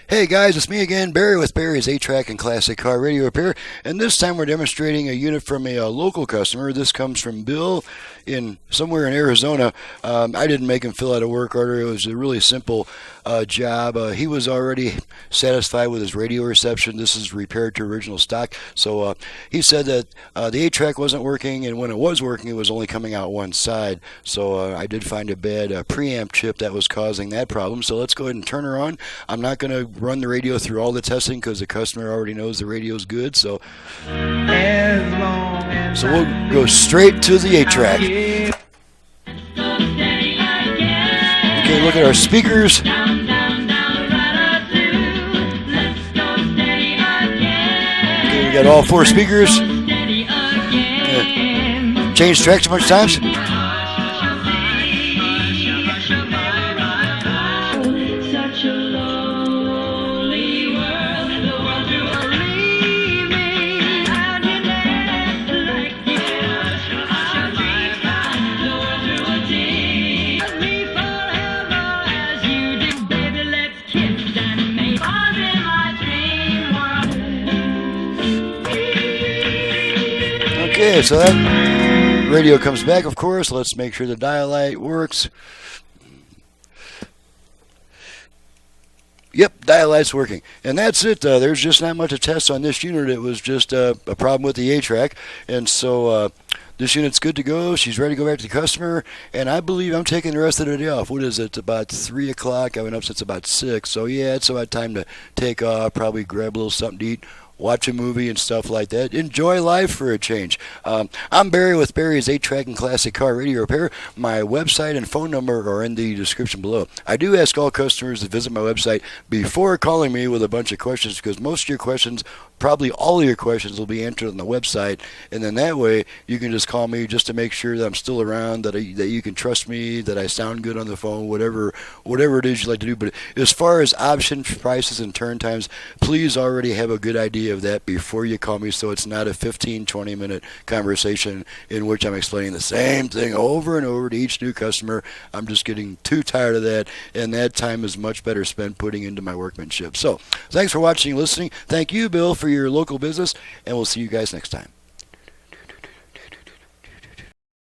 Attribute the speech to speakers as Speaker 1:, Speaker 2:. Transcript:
Speaker 1: Hey guys, it's me again, Barry with Barry's 8-Track and Classic Car Radio Repair, and this time we're demonstrating a unit from a local customer. This comes from Bill in somewhere in Arizona. I didn't make him fill out a work order. It was a really simple job. He was already satisfied with his radio reception. This is repaired to original stock. So he said that the 8-Track wasn't working, and when it was working, it was only coming out one side. So I did find a bad preamp chip that was causing that problem. So let's go ahead and turn her on. I'm not going to run the radio through all the testing because the customer already knows the radio's good. So we'll go straight to the 8-Track. Okay, look at our speakers. Okay, we got all 4 speakers. Change tracks a bunch of times. Okay, so that radio comes back, of course. Let's make sure the dial light works. Yep, dial light's working. And that's it. There's just not much to test on this unit. It was just a problem with the 8-Track. And so this unit's good to go. She's ready to go back to the customer. And I believe I'm taking the rest of the day off. What is it? About 3 o'clock. I went up since about 6. So, yeah, it's about time to take off, probably grab a little something to eat, watch a movie and stuff like that. Enjoy life for a change. I'm Barry with Barry's 8-Track and Classic Car Radio Repair. My website and phone number are in the description below. I do ask all customers to visit my website before calling me with a bunch of questions because most of your questions, probably all of your questions, will be answered on the website. And then that way you can just call me just to make sure that I'm still around, that you can trust me, that I sound good on the phone, whatever it is you like to do. But as far as option prices and turn times, please already have a good idea of that before you call me, so it's not a 15-20 minute conversation in which I'm explaining the same thing over and over to each new customer. I'm just getting too tired of that, and that time is much better spent putting into my workmanship. So thanks for watching and listening. Thank you, Bill, for your local business, and we'll see you guys next time.